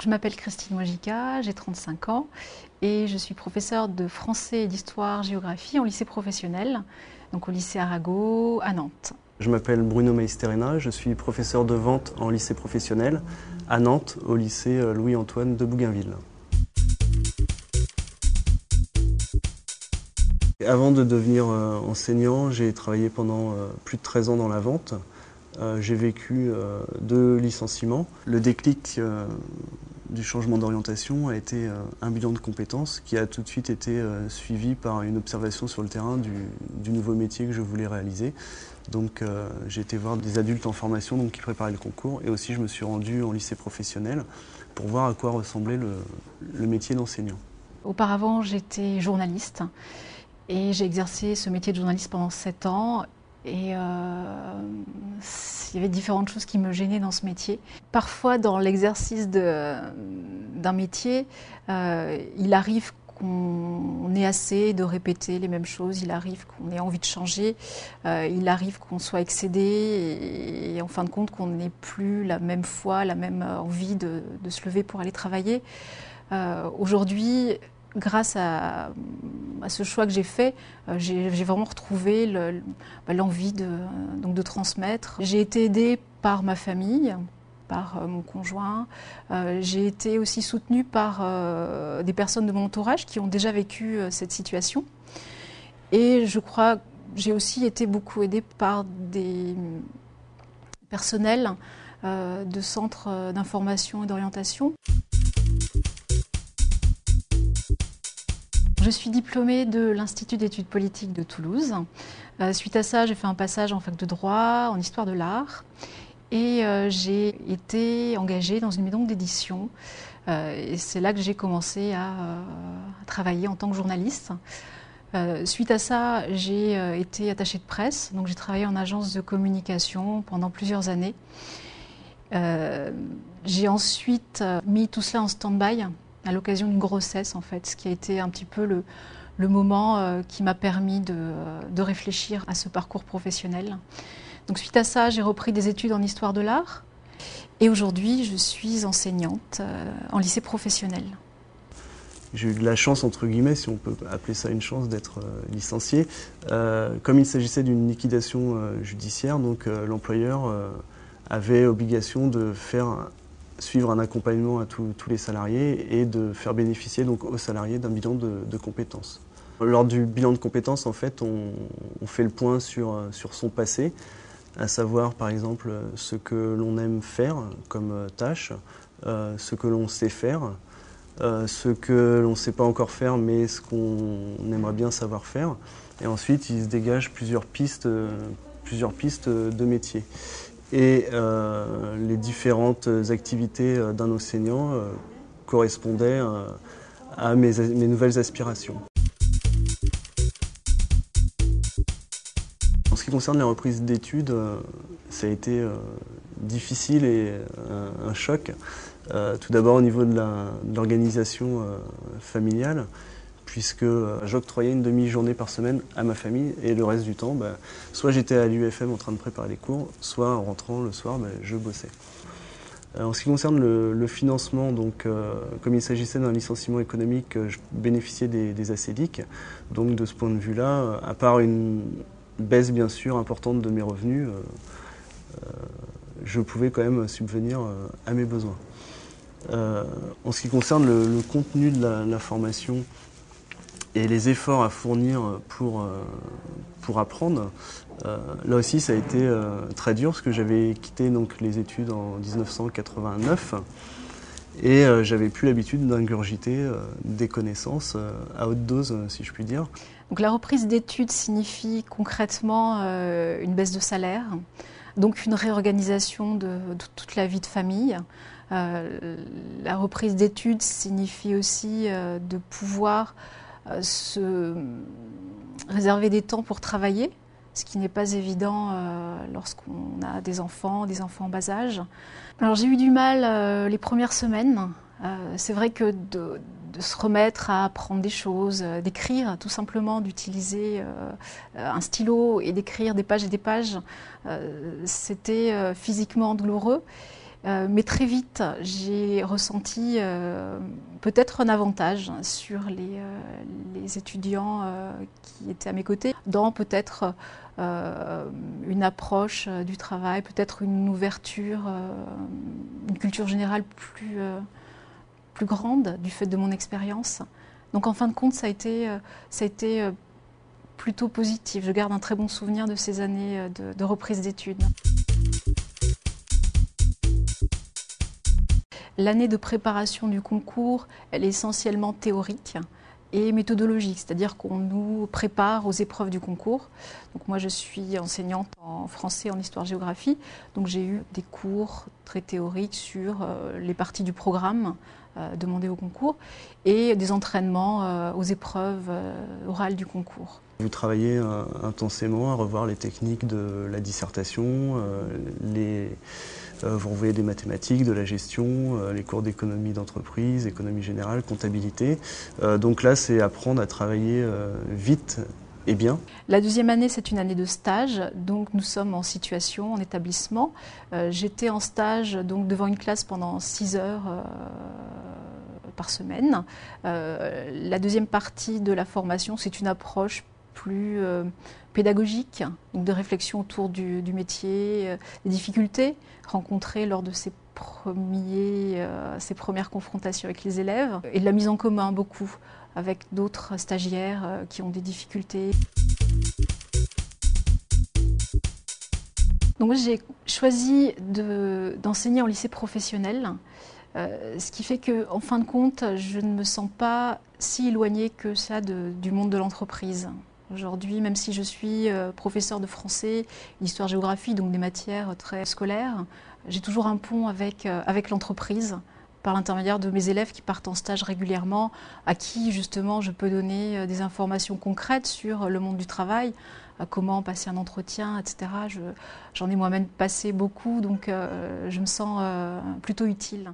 Je m'appelle Christine Mojica, j'ai 35 ans et je suis professeure de français et d'histoire-géographie en lycée professionnel, donc au lycée Arago à Nantes. Je m'appelle Bruno Meisterena, je suis professeur de vente en lycée professionnel à Nantes, au lycée Louis-Antoine de Bougainville. Avant de devenir enseignant, j'ai travaillé pendant plus de 13 ans dans la vente. J'ai vécu 2 licenciements. Le déclic du changement d'orientation a été un bilan de compétences qui a tout de suite été suivi par une observation sur le terrain du nouveau métier que je voulais réaliser. Donc j'ai été voir des adultes en formation qui préparaient le concours et aussi je me suis rendu en lycée professionnel pour voir à quoi ressemblait le métier d'enseignant. Auparavant, j'étais journaliste et j'ai exercé ce métier de journaliste pendant 7 ans. Et il y avait différentes choses qui me gênaient dans ce métier. Parfois, dans l'exercice d'un métier, il arrive qu'on ait assez de répéter les mêmes choses, il arrive qu'on ait envie de changer, il arrive qu'on soit excédé et en fin de compte qu'on n'ait plus la même foi, la même envie de se lever pour aller travailler. Aujourd'hui, grâce à ce choix que j'ai fait, j'ai vraiment retrouvé l'envie de transmettre. J'ai été aidée par ma famille, par mon conjoint. J'ai été aussi soutenue par des personnes de mon entourage qui ont déjà vécu cette situation. Et je crois que j'ai aussi été beaucoup aidée par des personnels de centres d'information et d'orientation. Je suis diplômée de l'Institut d'études politiques de Toulouse. Suite à ça, j'ai fait un passage en fac de droit, en histoire de l'art. Et j'ai été engagée dans une maison d'édition. Et c'est là que j'ai commencé à travailler en tant que journaliste. Suite à ça, j'ai été attachée de presse. Donc j'ai travaillé en agence de communication pendant plusieurs années. J'ai ensuite mis tout cela en stand-by à l'occasion d'une grossesse, en fait, ce qui a été un petit peu le moment qui m'a permis de réfléchir à ce parcours professionnel. Donc suite à ça, j'ai repris des études en histoire de l'art et aujourd'hui, je suis enseignante en lycée professionnel. J'ai eu de la chance, entre guillemets, si on peut appeler ça une chance, d'être licencié. Comme il s'agissait d'une liquidation judiciaire, donc l'employeur avait obligation de suivre un accompagnement à tous les salariés et de faire bénéficier donc aux salariés d'un bilan de compétences. Lors du bilan de compétences, en fait, on fait le point sur son passé, à savoir par exemple ce que l'on aime faire comme tâche, ce que l'on sait faire, ce que l'on ne sait pas encore faire mais ce qu'on aimerait bien savoir faire. Et ensuite, il se dégage plusieurs pistes de métier. Et les différentes activités d'un enseignant correspondaient à mes nouvelles aspirations. En ce qui concerne la reprise d'études, ça a été difficile et un choc. Tout d'abord au niveau de l'organisation familiale, puisque j'octroyais une demi-journée par semaine à ma famille et le reste du temps, soit j'étais à l'UFM en train de préparer les cours, soit en rentrant le soir, je bossais. En ce qui concerne le financement, donc, comme il s'agissait d'un licenciement économique, je bénéficiais des ACDIC. Donc de ce point de vue-là, à part une baisse bien sûr importante de mes revenus, je pouvais quand même subvenir à mes besoins. En ce qui concerne le contenu de la formation, et les efforts à fournir pour apprendre, là aussi ça a été très dur parce que j'avais quitté donc les études en 1989 et j'avais plus l'habitude d'ingurgiter des connaissances à haute dose, si je puis dire. Donc la reprise d'études signifie concrètement une baisse de salaire, donc une réorganisation de toute la vie de famille. La reprise d'études signifie aussi de pouvoir se réserver des temps pour travailler, ce qui n'est pas évident lorsqu'on a des enfants en bas âge. Alors j'ai eu du mal les premières semaines. C'est vrai que de se remettre à apprendre des choses, d'écrire tout simplement, d'utiliser un stylo et d'écrire des pages et des pages, c'était physiquement douloureux. Mais très vite, j'ai ressenti peut-être un avantage sur les étudiants qui étaient à mes côtés, dans peut-être une approche du travail, peut-être une ouverture, une culture générale plus grande du fait de mon expérience. Donc en fin de compte, ça a été plutôt positif. Je garde un très bon souvenir de ces années de reprise d'études. L'année de préparation du concours, elle est essentiellement théorique et méthodologique, c'est-à-dire qu'on nous prépare aux épreuves du concours. Donc moi je suis enseignante en français et en histoire-géographie, donc j'ai eu des cours très théoriques sur les parties du programme demandées au concours et des entraînements aux épreuves orales du concours. Vous travaillez intensément à revoir les techniques de la dissertation, vous revoyez des mathématiques, de la gestion, les cours d'économie d'entreprise, économie générale, comptabilité. Donc là, c'est apprendre à travailler vite et bien. La deuxième année, c'est une année de stage, donc nous sommes en situation, en établissement. J'étais en stage donc, devant une classe pendant 6 heures par semaine. La deuxième partie de la formation, c'est une approche plus pédagogique, donc de réflexion autour du métier, des difficultés rencontrées lors de ces premières confrontations avec les élèves, et de la mise en commun beaucoup avec d'autres stagiaires qui ont des difficultés. Donc moi, j'ai choisi d'enseigner en lycée professionnel, ce qui fait qu'en fin de compte, je ne me sens pas si éloignée que ça du monde de l'entreprise. Aujourd'hui, même si je suis professeure de français, d'histoire-géographie, donc des matières très scolaires, j'ai toujours un pont avec l'entreprise, par l'intermédiaire de mes élèves qui partent en stage régulièrement, à qui justement je peux donner des informations concrètes sur le monde du travail, comment passer un entretien, etc. J'en ai moi-même passé beaucoup, donc je me sens plutôt utile.